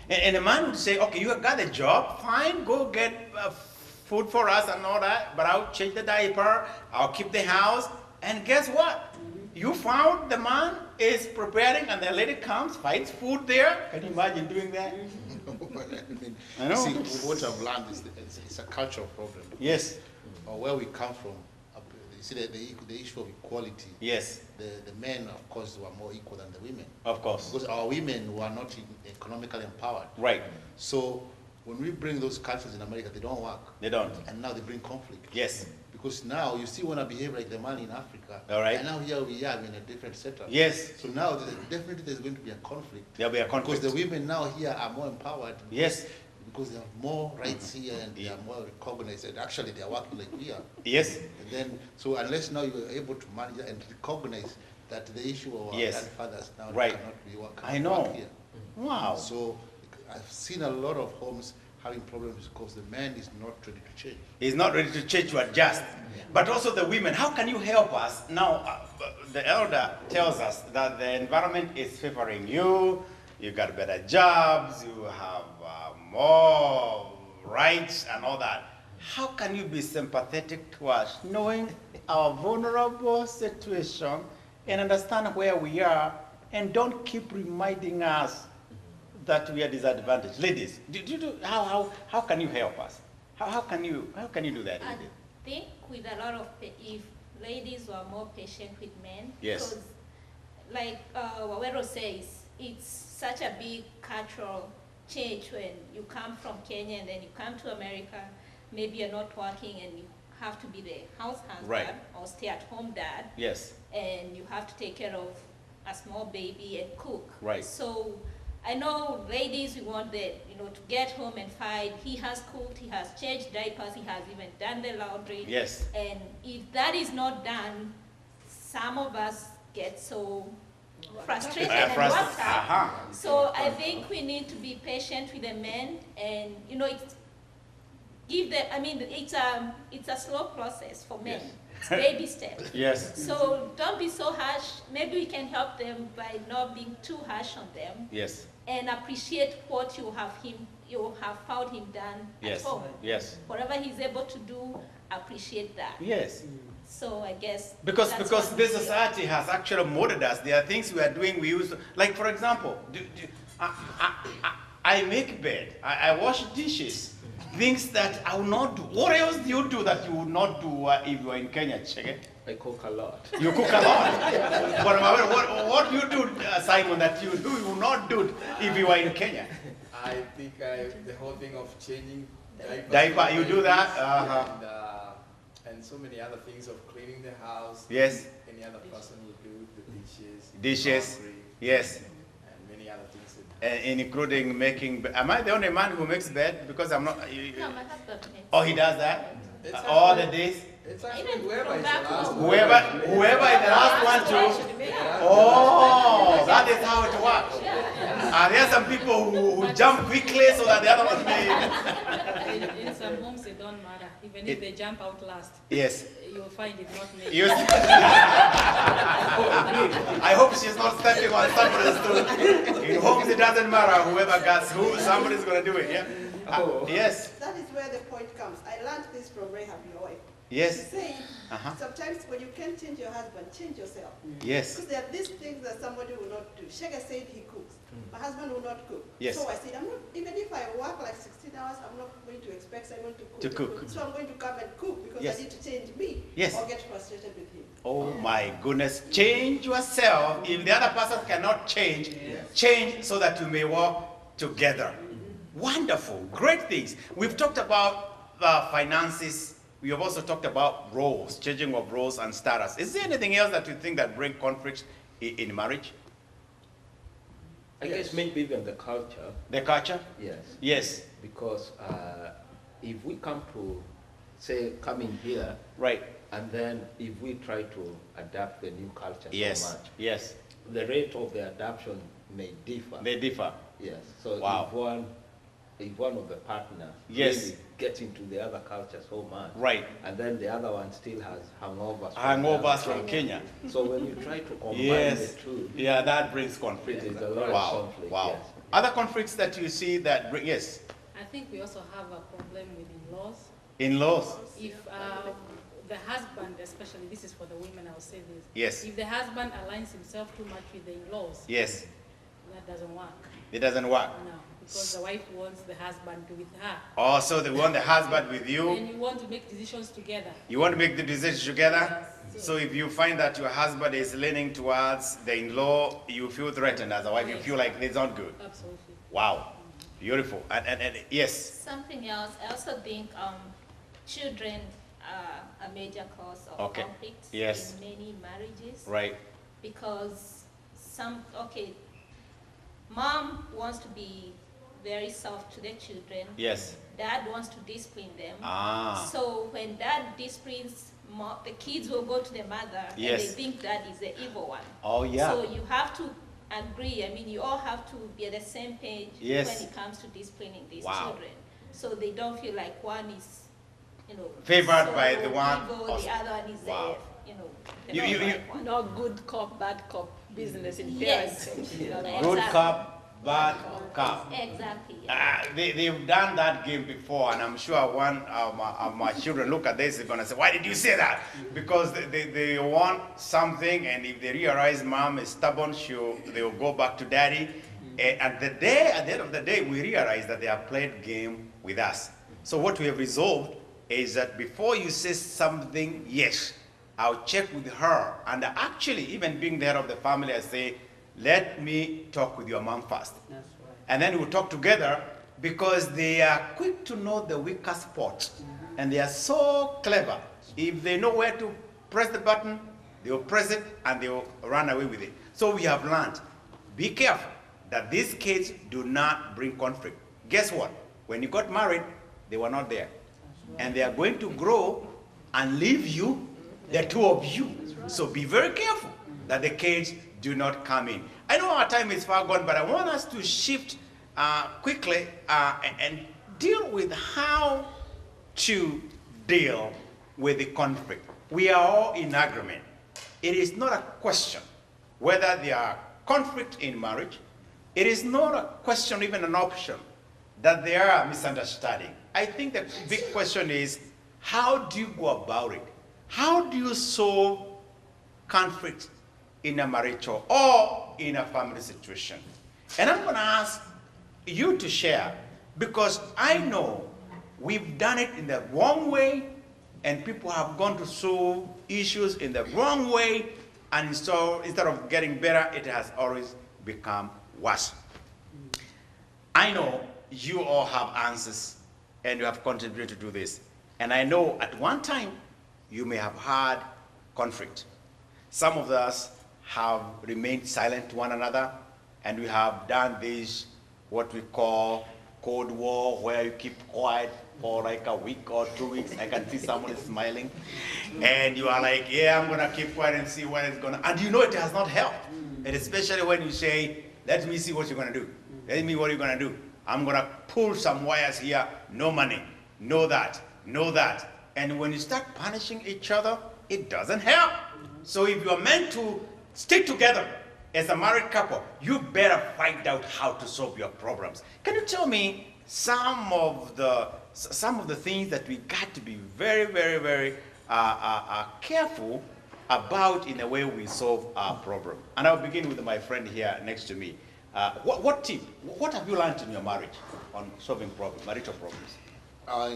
And a man would say, okay, you have got a job, fine, go get food for us and all that, but I'll change the diaper, I'll keep the house, and guess what? You found the man is preparing and the lady comes, finds food there. Can you imagine doing that? I know. See, what I've learned is it's a cultural problem. Yes. Or where we come from, you see the issue of equality. Yes. The men, of course, were more equal than the women. Of course. Because our women were not economically empowered. Right. So when we bring those cultures in America, they don't work. They don't. And now they bring conflict. Yes. Because now you still want to behave like the man in Africa. All right. And now here we are in a different setup. Yes. So now definitely there's going to be a conflict. There'll be a conflict. Because the women now here are more empowered. Yes. Because they have more rights here and they are more recognized. And actually they are working like we are. Yes. And then, so unless now you are able to manage and recognize that the issue of our grandfathers now cannot be working. I know. Here. Wow. So I've seen a lot of homes having problems because the man is not ready to change. He's not ready to change, to adjust. But also the women, how can you help us? Now, the elder tells us that the environment is favoring you, you got better jobs, you have more rights and all that. How can you be sympathetic to us, knowing our vulnerable situation and understand where we are, and don't keep reminding us that we are disadvantaged? Ladies, how can you help us? How can you do that? I think with a lot of, if ladies were more patient with men, yes, because like Wawero says, it's such a big cultural change when you come from Kenya and then you come to America, maybe you're not working and you have to be the house husband or stay at home dad. Yes. And you have to take care of a small baby and cook. Right. So I know ladies, we want to get home and find, he has cooked, he has changed diapers, he has even done the laundry. Yes. And if that is not done, some of us get so frustrated and worked up. So I think we need to be patient with the men, and it's a slow process for men. Yes. It's baby steps. Yes. So don't be so harsh. Maybe we can help them by not being too harsh on them. Yes. And appreciate what you have found him done at home. Yes. Whatever he's able to do, appreciate that. Yes. So I guess because this society has actually molded us. There are things we are doing. We use, like for example, I make bed. I wash dishes. Things that I will not do. What else do you do that you would not do if you are in Kenya, Chege? I cook a lot. You cook a lot. What do you do, Simon, that you will not do if you are in Kenya? I think the whole thing of changing diapers. Diaper, you do that? And so many other things of cleaning the house. Yes. Any other person will do the dishes. Dishes. Laundry, yes. And many other things. Including making. Am I the only man who makes bed? Because I'm not. No, my husband makes. Oh, he does that? All the days? It's actually whoever is the last one. Whoever is the last one to. Oh, that is how it works. There are some people who jump quickly so that the other one may. In some homes it don't matter. Even if they jump out last. Yes. You'll find it not me. I hope she's not stepping on somebody's toe. In homes it doesn't matter whoever gets who, somebody's going to do it. Yeah. Yes. That is where the point comes. I learned this from Rahab, your wife. Yes. She said, sometimes when you can't change your husband, change yourself. Yes. Because there are these things that somebody will not do. Shega said he cooks. My husband will not cook. Yes. So I said, even if I work like 16 hours, I'm not going to expect Simon to cook. So I'm going to come and cook because I need to change me or get frustrated with him. Oh my goodness. Change yourself. If the other person cannot change, change so that you may work together. Wonderful. Great things. We've talked about finances. We have also talked about roles, changing of roles and status. Is there anything else that you think that bring conflicts in marriage? I guess maybe even the culture. The culture? Yes. Yes. Because if we come to, say, coming here, right, and then if we try to adapt the new culture so much, yes, the rate of the adaptation may differ. They differ. Yes. So wow. if one if one of the partner yes. really gets into the other culture so much, right, and then the other one still has hangovers from Kenya. So when you try to combine yes. the two, yeah, that brings conflict. It is a lot wow. of conflict. Wow. Yes. Other conflicts that you see that bring, yes. I think we also have a problem with in-laws. In-laws. If the husband, especially, this is for the women, I'll say this. Yes. If the husband aligns himself too much with the in-laws, yes, that doesn't work. It doesn't work. No, because the wife wants the husband with her. Oh, so they want the husband with you. And you want to make decisions together. You want to make the decisions together? Yes. So if you find that your husband is leaning towards the in-law, you feel threatened as a wife. Yes. You feel like it's not good. Absolutely. Wow. Beautiful. And yes. Something else, I also think children are a major cause of conflicts yes. in many marriages. Right. Because mom wants to be very soft to the children. Yes. Dad wants to discipline them. Ah. So when dad disciplines mom, the kids will go to the mother yes. and they think dad is the evil one. Oh, yeah. So you have to agree. I mean, you all have to be at the same page yes. when it comes to disciplining these wow. children. So they don't feel like one is, favored so by the one. evil, the other one is wow. one. No good cop, bad cop business in yes. parenting. Good cop, bad cop. Exactly. They've done that game before, and I'm sure one of my children look at this, they're going to say, why did you say that? Because they want something, and if they realize mom is stubborn, they'll go back to daddy. And at the end of the day, we realize that they have played game with us. So what we have resolved is that before you say something, yes, I'll check with her. And actually, even being the head of the family, I say, let me talk with your mom first. That's right. And then we'll talk together, because they are quick to know the weaker spot. And they are so clever. If they know where to press the button, they will press it and they will run away with it. So we have learned, be careful that these kids do not bring conflict. Guess what? When you got married, they were not there. And they are going to grow and leave you, the two of you. So be very careful that the kids do not come in. I know our time is far gone, but I want us to shift quickly and deal with how to deal with the conflict. We are all in agreement. It is not a question whether there are conflict in marriage. It is not a question, even an option, that there are misunderstanding. I think the big question is, how do you go about it? How do you solve conflict in a marital or in a family situation? And I'm going to ask you to share, because I know we've done it in the wrong way, and people have gone to solve issues in the wrong way, and so instead of getting better, it has always become worse. I know you all have answers, and you have contributed to do this. And I know at one time, you may have had conflict. Some of us have remained silent to one another, and we have done this, what we call Cold War, where you keep quiet for like a week or 2 weeks. I can see someone is smiling. And you are like, yeah, I'm going to keep quiet and see what it's going to, and you know it has not helped. And especially when you say, let me see what you're going to do. Let me what you're going to do. I'm going to pull some wires here, no money, no that, no that. And when you start punishing each other, it doesn't help. So if you're meant to stick together as a married couple, you better find out how to solve your problems. Can you tell me some of the things that we got to be very, very, very careful about in the way we solve our problem? And I'll begin with my friend here next to me. What tip? What have you learned in your marriage on solving problems, marital problems?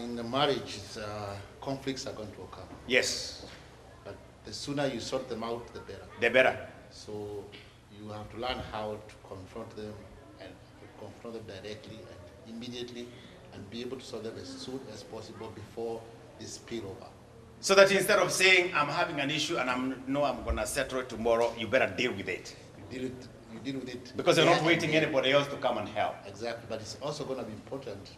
In the marriage, conflicts are going to occur. Yes. But the sooner you sort them out, the better. The better. So you have to learn how to confront them, and confront them directly and immediately, and be able to solve them as soon as possible before they spill over. So that instead of saying, I'm having an issue and I'm going to settle it tomorrow, you better deal with it. You deal with it. Because you're not waiting anybody else to come and help. Exactly, but it's also going to be important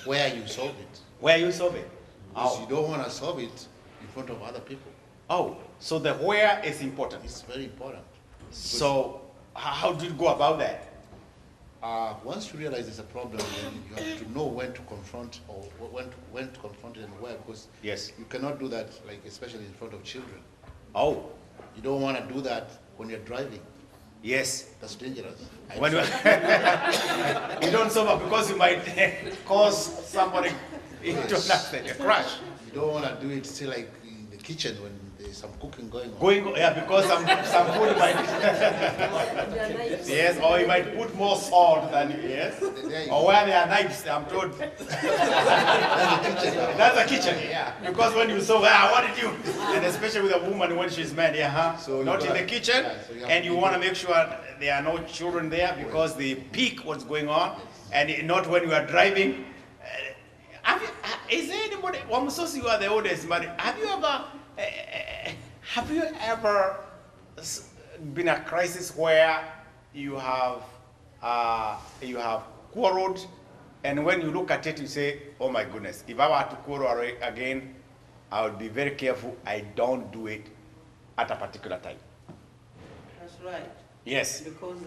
where you solve it. Where you solve it? Because you don't want to solve it in front of other people. Oh, so the where is important. It's very important. So how do you go about that? Once you realize there's a problem, then you have to know when to confront or when to confront it and where, because Yes. you cannot do that, like especially in front of children. Oh, You don't want to do that when you're driving. yes. That's dangerous. When you, you don't sober because you might cause somebody into an accident, a crash. You don't want to do it still like in the kitchen when there's some cooking going on. Yeah, because some food might, yes, or you might put more salt than, yes. Or where there are knives, I'm told. That's the kitchen, yeah. Because when you saw, what did you? And especially with a woman when she's mad, yeah, huh? So not in the kitchen, so you have and to you be want to good. make sure there are no children there because they peek what's going on, and not when you are driving. Is there anybody? Wamusosi, you are the oldest, but have you ever been a crisis where you have quarreled, and when you look at it, you say, "Oh my goodness! If I were to quarrel again, I would be very careful. I don't do it at a particular time." That's right. Yes, Because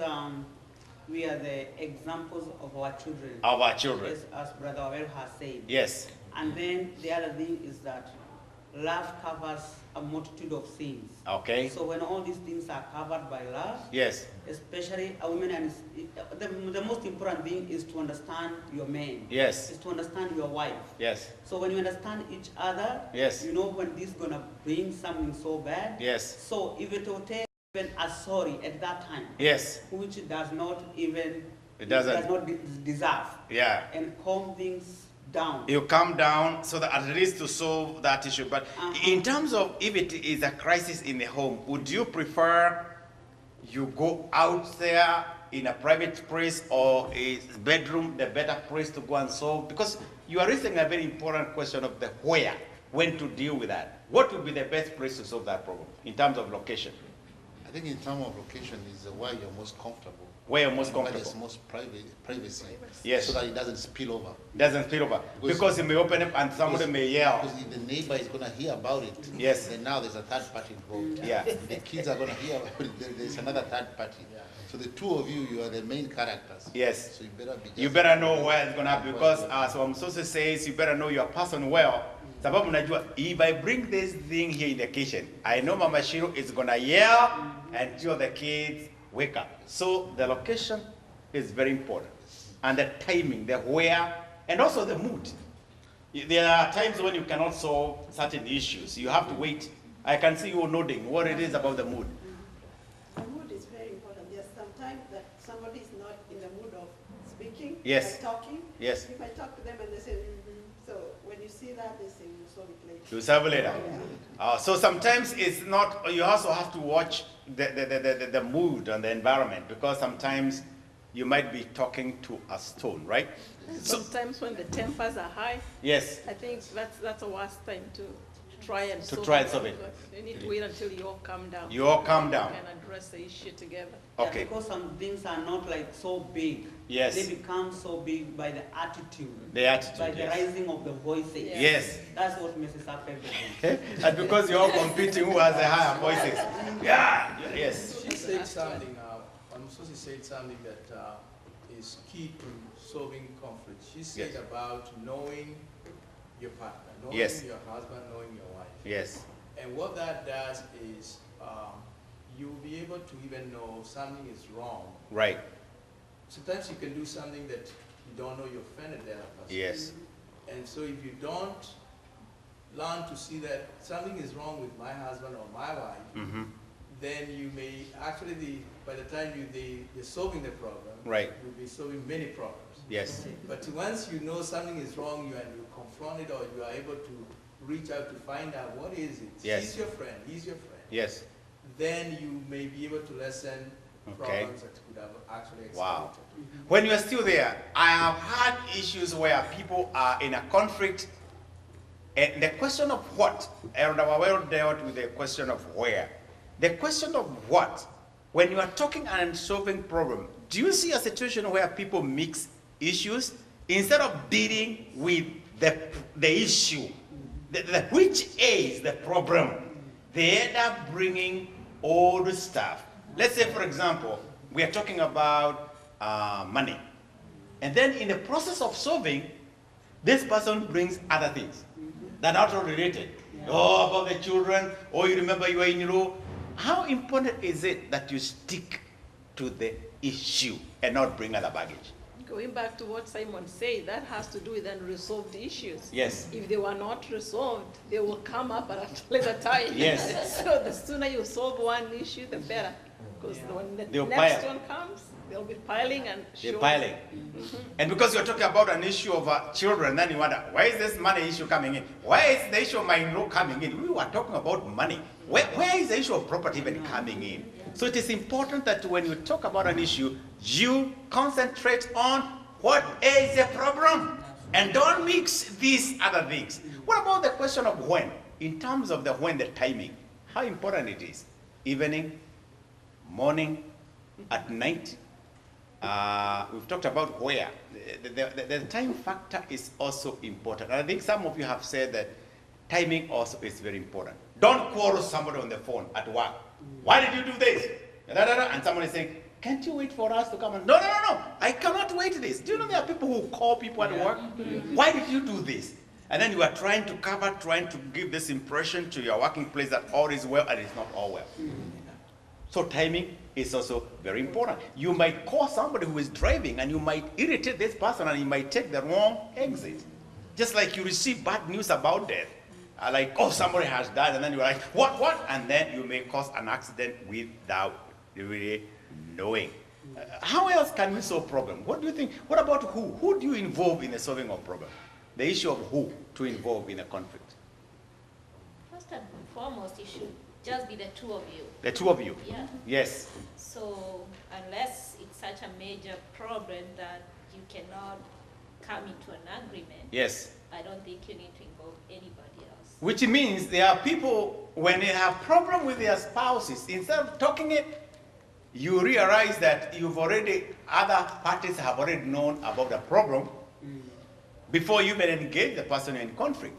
we are the examples of our children. of our children. As Brother Awel has said. Yes, And then the other thing is that love covers a multitude of sins. okay. So when all these things are covered by love, Yes, especially a woman, and the most important thing is to understand your man. yes, Is to understand your wife. yes, So when you understand each other, Yes. you know when this is gonna bring something so bad. yes, So if it will take even a sorry at that time, yes. which does not even It doesn't. does not deserve, Yeah. and calm things down. You calm down so that at least to solve that issue. But in terms of if it is a crisis in the home, would you prefer you go out there in a private place, or is bedroom the better place to go and solve? Because you are raising a very important question of the where, when to deal with that. What would be the best place to solve that problem in terms of location? I think in terms of location is where you're most comfortable. Where you're most Where comfortable. there's most privacy. Yes. So that it doesn't spill over. Doesn't spill over. Because you may open up and somebody may yell. Because if the neighbor is going to hear about it, Yes. then now there's a third party involved. Yeah. The kids are going to hear about it, there's another third party. So the two of you, you are the main characters. Yes. So you better be You better know where it's gonna happen, because as Wamsoso says, you better know your person well. Sababu najua, if I bring this thing here in the kitchen, I know Mama Shiro is gonna yell until the kids wake up. So the location is very important. And the timing, the where, and also the mood. There are times when you cannot solve certain issues. You have to wait. I can see you nodding what it is about the mood. The mood is very important. There's sometimes that somebody is not in the mood of speaking, Yes. like talking. Yes. If I talk to them and they say, so when you see that, they say, you solve it later. You serve later. So sometimes it's not, you also have to watch the mood and the environment, because sometimes you might be talking to a stone, right? Sometimes when the tempers are high, Yes. I think that's the worst time to try and solve it. You need to wait until you all calm down. You all calm down. And address the issue together. Okay. Because some things are not like so big. Yes. They become so big by the attitude. The attitude, By the yes. rising of the voices. Yes. That's what messes up everything. And because you're all competing who has the higher voices. Yeah. Yes. She said something, Musosi said something that is key to solving conflict. She said Yes. about knowing your partner, knowing Yes. your husband, knowing your wife. Yes. And what that does is you'll be able to even know something is wrong. Right. Sometimes you can do something that you don't know you offended the other person. Yes. And so if you don't learn to see that something is wrong with my husband or my wife, Mm-hmm. then you may actually, by the time you're solving the problem, Right. you'll be solving many problems. Yes. But once you know something is wrong, you confront it, or you are able to reach out to find out what is it. Yes. He's your friend, he's your friend. Yes. Then you may be able to lessen Okay. problems that could have actually escalated. Wow. When you're still there, I have had issues where people are in a conflict, and the question of what, Elder Wawero dealt with the question of where. The question of what, when you are talking and solving problem, do you see a situation where people mix issues instead of dealing with the issue, which is the problem? They end up bringing all the stuff. Let's say, for example, we are talking about money. And then in the process of solving, this person brings other things that are not related. Oh, about the children, oh, you remember you were in law. How important is it that you stick to the issue and not bring other baggage? Going back to what Simon said, that has to do with unresolved issues. Yes. If they were not resolved, they will come up at a later time. Yes. So the sooner you solve one issue, the better. Because when the They'll next pile. one comes, they'll be piling and They're showing. piling. And because you're talking about an issue of children, then you wonder, why is this money issue coming in? Why is the issue of my in-law coming in? We were talking about money. Where is the issue of property even coming in? So it is important that when you talk about an issue, you concentrate on what is the problem and don't mix these other things. What about the question of when? In terms of the when, the timing, how important it is? Evening, morning, at night. We've talked about where. The time factor is also important. And I think some of you have said that timing also is very important. Don't quarrel somebody on the phone at work. Why did you do this? And somebody is saying, can't you wait for us to come? And, no, I cannot wait this. Do you know there are people who call people at work? Why did you do this? And then you are trying to cover, trying to give this impression to your working place that all is well and it's not all well. So timing is also very important. You might call somebody who is driving and you might irritate this person and you might take the wrong exit. Just like you receive bad news about death. Like, oh, somebody has died, and then you're like, what? And then you may cause an accident without really knowing. How else can we solve problems? What do you think? What about who? Who do you involve in the solving of problem? The issue of who to involve in a conflict. First and foremost, it should just be the two of you. The two of you? Yeah. Yes. So unless it's such a major problem that you cannot come into an agreement, Yes. I don't think you need to involve anybody else. Which means there are people, when they have problem with their spouses, instead of talking it, you realize that other parties have already known about the problem before you even engage the person in conflict.